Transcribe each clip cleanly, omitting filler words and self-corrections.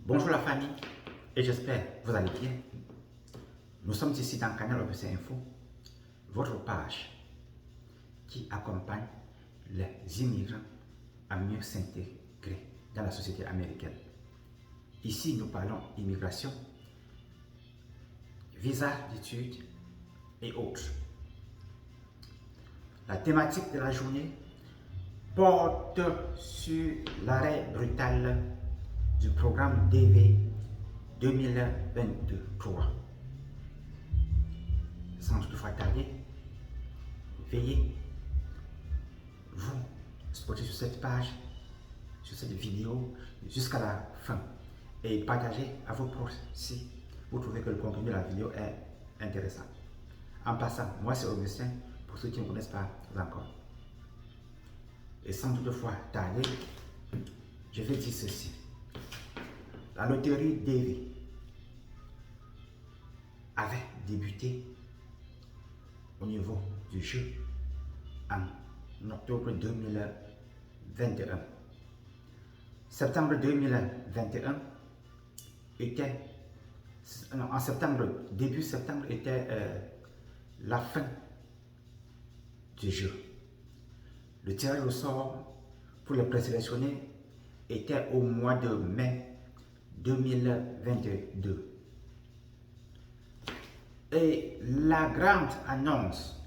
Bonjour la famille et j'espère que vous allez bien. Nous sommes ici dans le canal OBC Info, votre page qui accompagne les immigrants à mieux s'intégrer dans la société américaine. Ici, nous parlons immigration, visa d'études et autres. La thématique de la journée porte sur l'arrêt brutal du programme DV 2023. Sans toutefois tarder, veuillez vous spotter sur cette page, sur cette vidéo jusqu'à la fin et partagez à vos proches si vous trouvez que le contenu de la vidéo est intéressant. En passant, moi c'est Augustin, pour ceux qui ne me connaissent pas encore. Et sans toutefois tarder, je vais dire ceci. La loterie DV avait débuté au niveau du jeu en octobre 2021. Septembre 2021 était, en septembre, début septembre était la fin du jeu. Le tirage au sort pour les présélectionnés était au mois de mai 2022. Et la grande annonce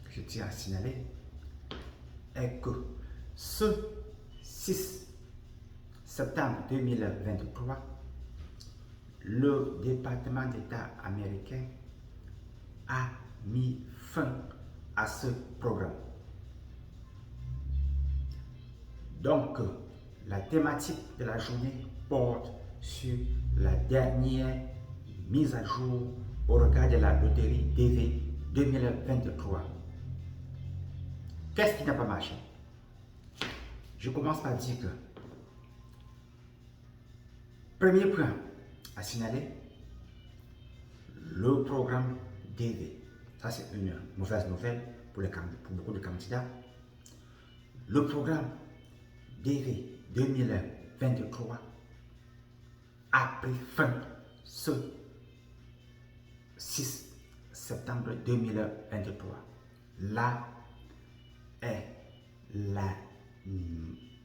que je tiens à signaler est que ce 6 septembre 2023, le département d'État américain a mis fin à ce programme. Donc, la thématique de la journée porte sur la dernière mise à jour au regard de la loterie DV 2023. Qu'est-ce qui n'a pas marché? Je commence par dire que, premier point à signaler, le programme DV. Ça, c'est une mauvaise nouvelle pour beaucoup de candidats. Le programme DV 2023 a pris fin ce 6 septembre 2023. Là est la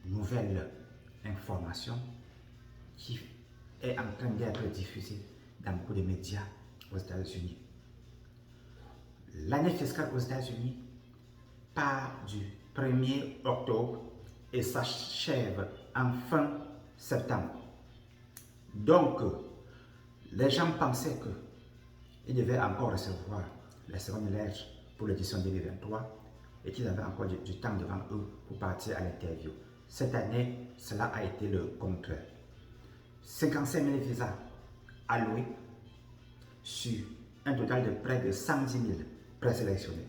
nouvelle information qui est en train d'être diffusée dans beaucoup de médias aux États-Unis. L'année fiscale aux États-Unis part du 1er octobre et s'achève en fin septembre. Donc, les gens pensaient qu'ils devaient encore recevoir les secondes lettres pour l'édition 2023 et qu'ils avaient encore du temps devant eux pour partir à l'interview. Cette année, cela a été le contraire. 55 000 visas alloués sur un total de près de 110 000 présélectionnés.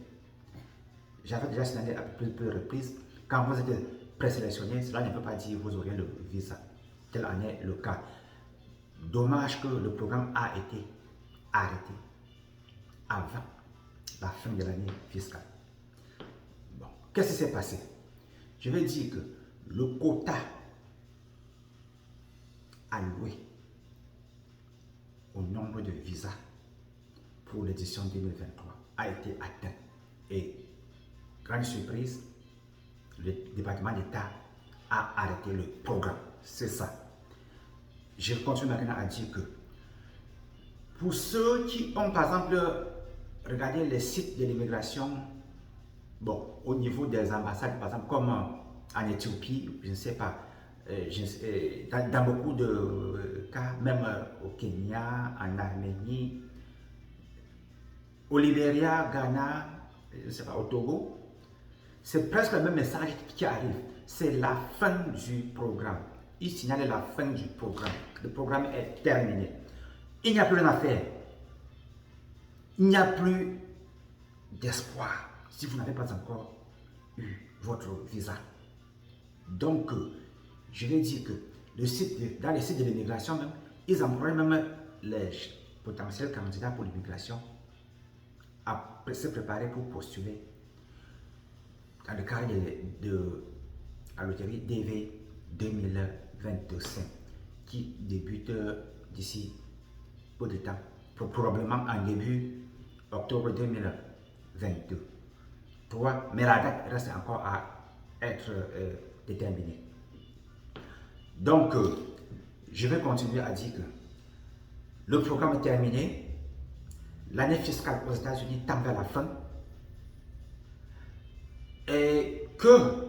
J'avais déjà signalé à plusieurs reprises, quand vous êtes présélectionné, cela ne peut pas dire que vous aurez le visa. Tel en est le cas. Dommage que le programme a été arrêté avant la fin de l'année fiscale. Bon, qu'est-ce qui s'est passé? Je vais dire que le quota alloué au nombre de visas pour l'édition 2023 a été atteint. Et grande surprise, le département d'État a arrêté le programme. C'est ça. Je continue maintenant à dire que pour ceux qui ont par exemple regardé les sites de l'immigration, bon, au niveau des ambassades, par exemple comme en Éthiopie, je ne sais pas, dans beaucoup de cas, même au Kenya, en Arménie, au Libéria, Ghana, je ne sais pas, au Togo, c'est presque le même message qui arrive. C'est la fin du programme. Il signale la fin du programme. Le programme est terminé. Il n'y a plus rien à faire. Il n'y a plus d'espoir si vous n'avez pas encore eu votre visa. Donc, je vais dire que dans les sites de l'immigration, ils envoient même les potentiels candidats pour l'immigration à se préparer pour postuler dans le cadre de la loterie DV 2025. qui débute d'ici peu de temps, probablement en début octobre 2022. Mais la date reste encore à être déterminée. Donc, je vais continuer à dire que le programme est terminé, l'année fiscale aux États-Unis tend vers la fin, et que,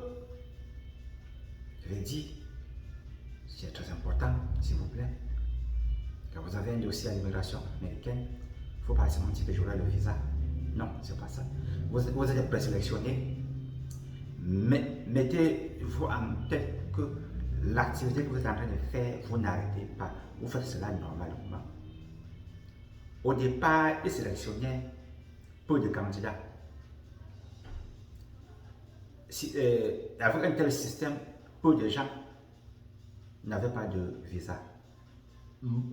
je vais dire, c'est très important, s'il vous plaît, quand vous avez un dossier à l'immigration américaine, il ne faut pas se mentir que j'aurai le visa. Non, c'est pas ça. Vous êtes présélectionné, mais mettez-vous en tête que l'activité que vous êtes en train de faire, vous n'arrêtez pas. Vous faites cela normalement. Au départ, ils sélectionnaient peu de candidats. Avec un tel système, peu de gens n'avaient pas de visa.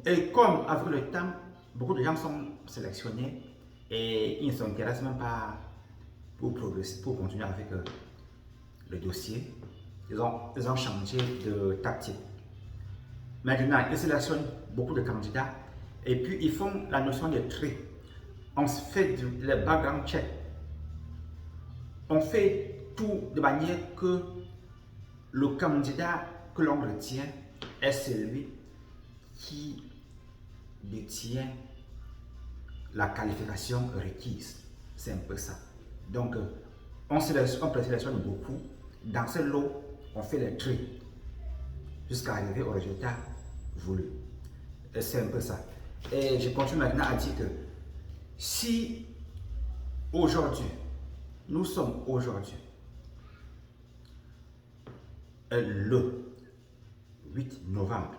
Et comme avec le temps, beaucoup de gens sont sélectionnés et ils ne s'intéressent même pas pour progresser, pour continuer avec le dossier. Ils ont changé de tactique. Maintenant, ils sélectionnent beaucoup de candidats et puis ils font la notion de tri. On se fait le background check. On fait tout de manière que le candidat que l'on retient est celui qui détient la qualification requise. C'est un peu ça. Donc, on présélectionne beaucoup. Dans ce lot, on fait le tri jusqu'à arriver au résultat voulu. C'est un peu ça. Et je continue maintenant à dire que si aujourd'hui, nous sommes aujourd'hui le 8 novembre,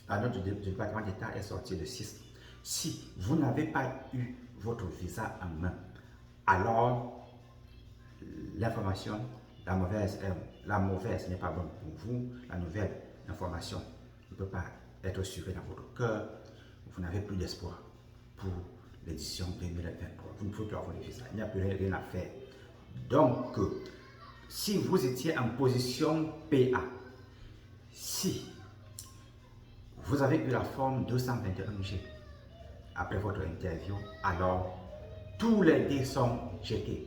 la note du département d'État est sortie le 6. Si vous n'avez pas eu votre visa en main, alors l'information, la mauvaise n'est pas bonne pour vous, la nouvelle information ne peut pas être suivie dans votre cœur, vous n'avez plus d'espoir pour l'édition 2023. Vous ne pouvez plus avoir le visa, il n'y a plus rien à faire. Donc, si vous étiez en position PA, si vous avez eu la forme 221G après votre interview, alors tous les dés sont jetés.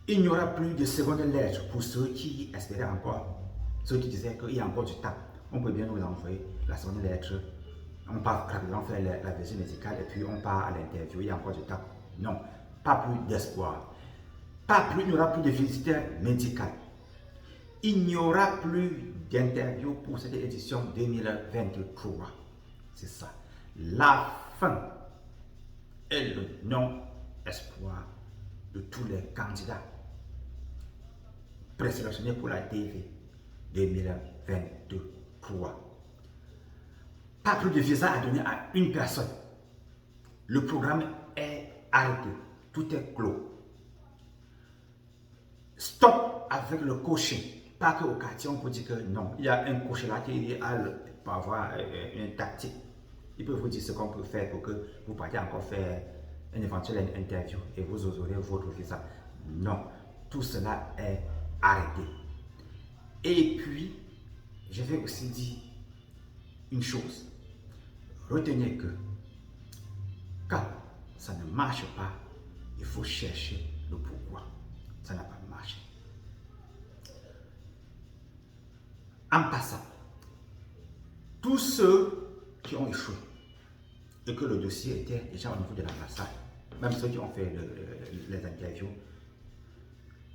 Il n'y aura plus de seconde lettre pour ceux qui espéraient encore, ceux qui disaient qu'il y a encore du temps. On peut bien nous envoyer la seconde lettre, on part rapidement faire la visite médicale et puis on part à l'interview, il y a encore du temps. Non, pas plus d'espoir. Il n'y aura plus de visiteurs médicaux. Il n'y aura plus d'interview pour cette édition 2023. C'est ça. La fin est le non-espoir de tous les candidats présélectionnés pour la DV 2023. Pas plus de visa à donner à une personne. Le programme est arrêté. Tout est clos. Stop avec le coaching. Pas qu'au quartier, on peut dire que non. Il y a un coach là qui peut avoir une tactique. Il peut vous dire ce qu'on peut faire pour que vous partiez encore faire une éventuelle interview et vous aurez votre visa. Non, tout cela est arrêté. Et puis, je vais aussi dire une chose. Retenez que quand ça ne marche pas, il faut chercher le pourquoi. Ça n'a pas marché. En passant, tous ceux qui ont échoué et que le dossier était déjà au niveau de l'ambassade, même ceux qui ont fait les interviews,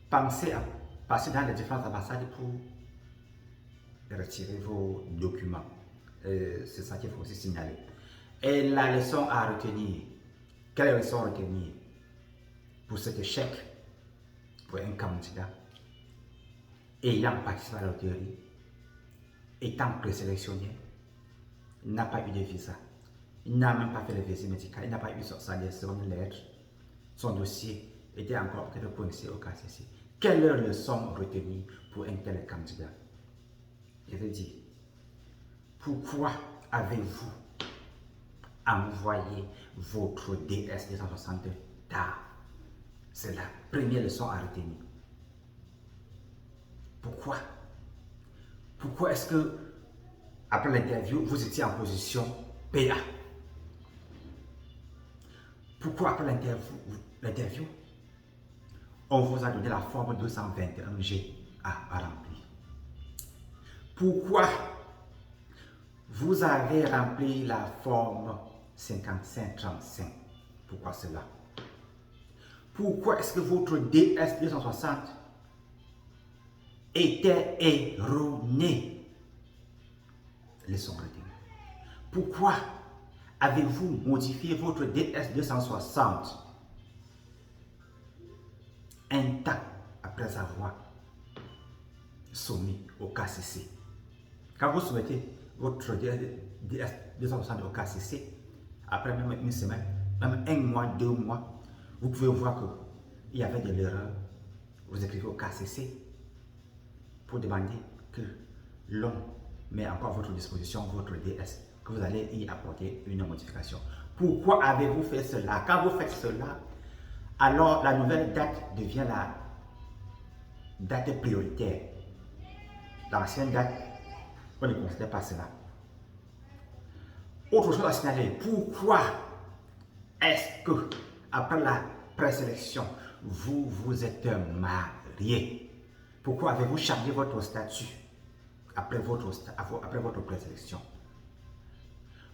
pensez à passer dans les différentes ambassades pour retirer vos documents. C'est ça qu'il faut aussi signaler. Et la leçon à retenir, quelle leçon à retenir pour cet échec pour un candidat ayant participé à la loterie, étant présélectionné, n'a pas eu de visa, il n'a même pas fait le visite médical, il n'a pas eu sa seconde lettre, son dossier était encore peut-être coincé au KCC. Quelle leçon retenir pour un tel candidat? Je veux dire, pourquoi avez-vous envoyé votre DS 260 tard? C'est la première leçon à retenir. Pourquoi? Pourquoi est-ce que après l'interview, vous étiez en position PA. Pourquoi après l'interview, on vous a donné la forme 221G à remplir? Pourquoi vous avez rempli la forme 5535? Pourquoi cela? Pourquoi est-ce que votre DS 260 était erroné? Leçon retenue. Pourquoi avez-vous modifié votre DS 260 intact après avoir soumis au KCC? Quand vous soumettez votre DS 260 au KCC, après même une semaine, même un mois, 2 mois, vous pouvez voir qu'il y avait de l'erreur. Vous écrivez au KCC pour demander que l'on met encore à votre disposition votre DS, que vous allez y apporter une modification. Pourquoi avez-vous fait cela? Quand vous faites cela, alors la nouvelle date devient la date prioritaire. L'ancienne date, on ne considère pas cela. Autre chose à signaler, pourquoi est-ce que, après la présélection, vous vous êtes marié? Pourquoi avez-vous changé votre statut après votre présélection?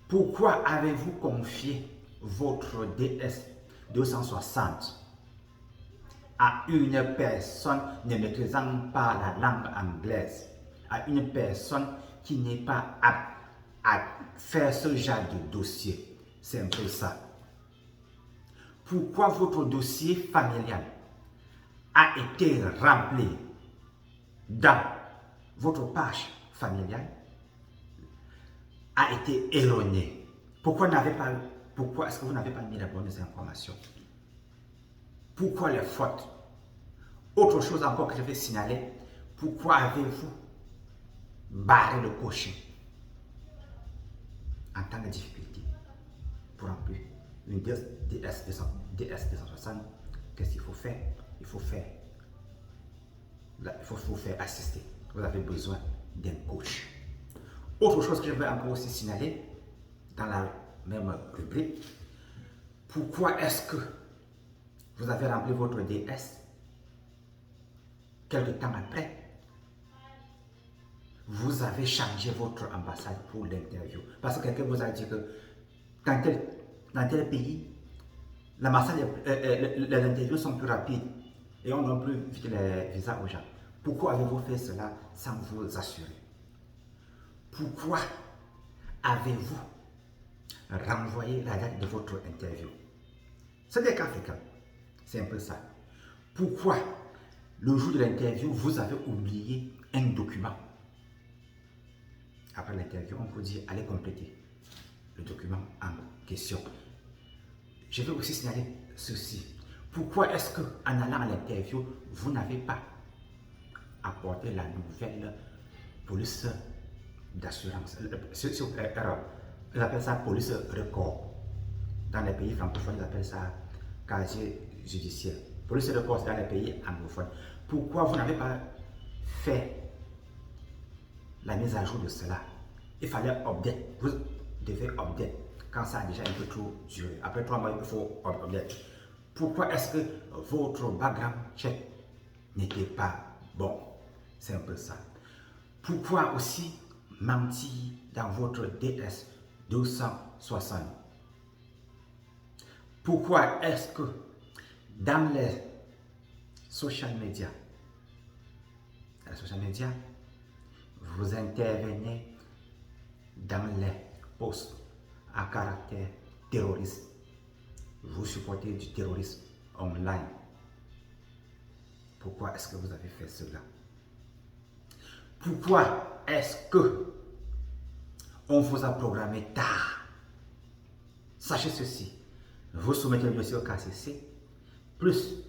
Pourquoi avez-vous confié votre DS 260 à une personne ne maîtrisant pas la langue anglaise, à une personne qui n'est pas apte à faire ce genre de dossier? C'est un peu ça. Pourquoi votre dossier familial a été rempli dans votre page familiale a été erroné? Pourquoi est-ce que vous n'avez pas mis les bonnes informations? Pourquoi les fautes? Autre chose encore que je vais signaler, pourquoi avez-vous barré le cocher en temps de difficulté pour remplir une DS 260? Qu'est-ce qu'il faut faire? Il faut faire assister. Vous avez besoin d'un coach. Autre chose que je vais encore aussi signaler dans la même rubrique, pourquoi est-ce que vous avez rempli votre DS quelque temps après, vous avez changé votre ambassade pour l'interview? Parce que quelqu'un vous a dit que dans tel pays, l'ambassade, les interviews sont plus rapides et on donne plus vite les visas aux gens. Pourquoi avez-vous fait cela sans vous assurer? Pourquoi avez-vous renvoyé la date de votre interview? C'est des cas fréquents. C'est un peu ça. Pourquoi le jour de l'interview, vous avez oublié un document? Après l'interview, on vous dit allez compléter le document en question. Je vais aussi signaler ceci. Pourquoi est-ce qu'en allant à l'interview, vous n'avez pas apporté la nouvelle police d'assurance? Ils appellent ça police record. Dans les pays francophones, ils appellent ça casier judiciaire. Police record, c'est dans les pays anglophones. Pourquoi vous n'avez pas fait la mise à jour de cela? Il fallait update. Vous devez update quand ça a déjà un peu trop duré. Après 3 mois, il faut update. Pourquoi est-ce que votre background check n'était pas bon? C'est un peu ça. Pourquoi aussi mentir dans votre DS 260? Pourquoi est-ce que dans les social media, vous intervenez dans les posts à caractère terroriste? Vous supportez du terrorisme online. Pourquoi est-ce que vous avez fait cela? Pourquoi est-ce que on vous a programmé tard? Sachez ceci, vous soumettez le dossier au KCC, plus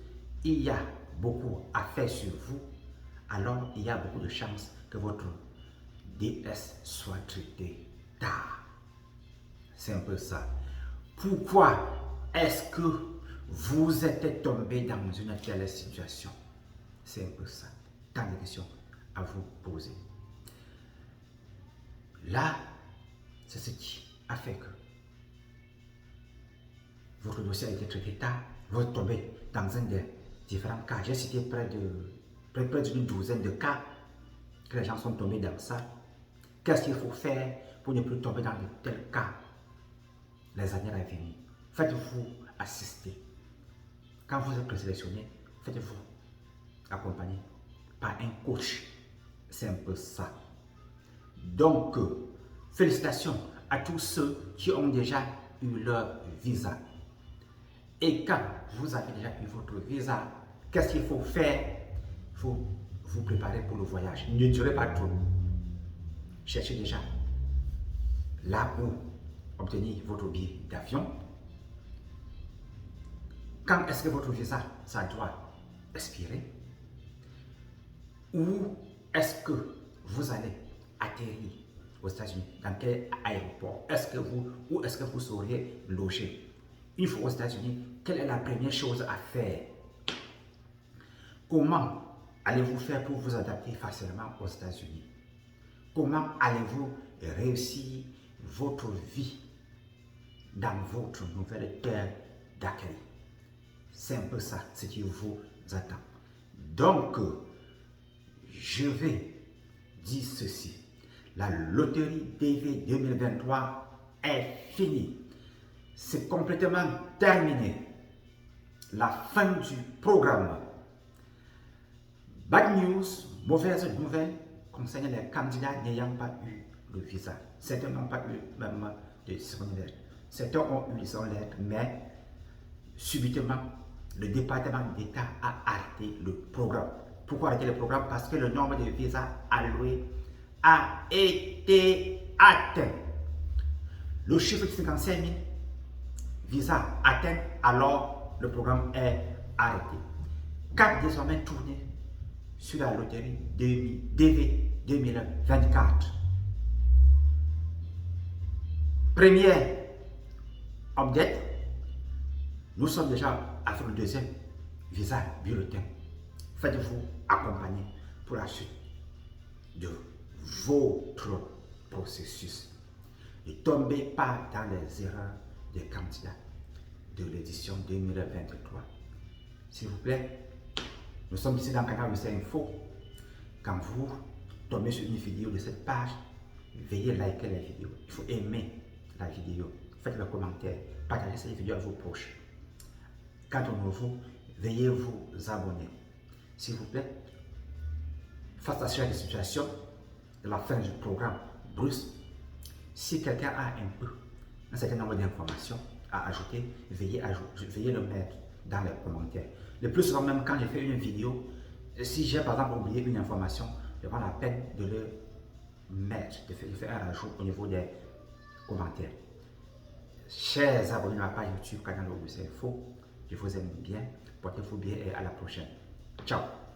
il y a beaucoup à faire sur vous, alors il y a beaucoup de chances que votre DS soit traité tard. C'est un peu ça. Pourquoi est-ce que vous êtes tombé dans une telle situation? C'est un peu ça. Tant de questions à vous poser. Là, c'est ce qui a fait que votre dossier a été traité tard, vous tombez dans un des différents cas. J'ai cité près d'une douzaine de cas que les gens sont tombés dans ça. Qu'est-ce qu'il faut faire pour ne plus tomber dans de tels cas les années à venir? Faites-vous assister. Quand vous êtes présélectionné, faites-vous accompagner par un coach. C'est un peu ça. Donc, félicitations à tous ceux qui ont déjà eu leur visa. Et quand vous avez déjà eu votre visa, qu'est-ce qu'il faut faire? Il faut vous préparer pour le voyage. Ne durez pas trop. Cherchez déjà là où obtenir votre billet d'avion. Quand est-ce que votre visa, ça doit expirer? Où est-ce que vous allez atterrir aux États-Unis? Dans quel aéroport? Où est-ce que vous seriez logé? Une fois aux États-Unis, quelle est la première chose à faire? Comment allez-vous faire pour vous adapter facilement aux États-Unis? Comment allez-vous réussir votre vie dans votre nouvelle terre d'accueil? C'est un peu ça, ce qui vous attend. Donc, je vais dire ceci. La loterie DV 2023 est finie. C'est complètement terminé. La fin du programme. Bad news, mauvaise nouvelle concernant les candidats n'ayant pas eu le visa. Certains n'ont pas eu même de secondaire. Certains ont eu son lettre, mais subitement, le département d'État a arrêté le programme. Pourquoi arrêter le programme? Parce que le nombre de visas alloués a été atteint. Le chiffre de 55 000 visas atteints, alors le programme est arrêté. Cap désormais tourné sur la loterie DV 2024. Première update, nous sommes déjà à faire le deuxième visa bulletin. Faites-vous accompagner pour la suite de votre processus. Ne tombez pas dans les erreurs des candidats de l'édition 2023. S'il vous plaît, nous sommes ici dans le canal UC Info. Quand vous tombez sur une vidéo de cette page, veuillez liker la vidéo. Il faut aimer la vidéo. Faites le commentaire. Partagez cette vidéo à vos proches. Quant au nouveau, veuillez vous abonner. S'il vous plaît, face à cette situation de la fin du programme brusque, si quelqu'un a un certain nombre d'informations à ajouter, veuillez le mettre dans les commentaires. Le plus souvent, même quand j'ai fait une vidéo, si j'ai par exemple oublié une information, je prends la peine de le mettre, de faire un ajout au niveau des commentaires. Chers abonnés à ma page YouTube, canal UC Info, je vous aime bien, portez-vous bien et à la prochaine. Ciao!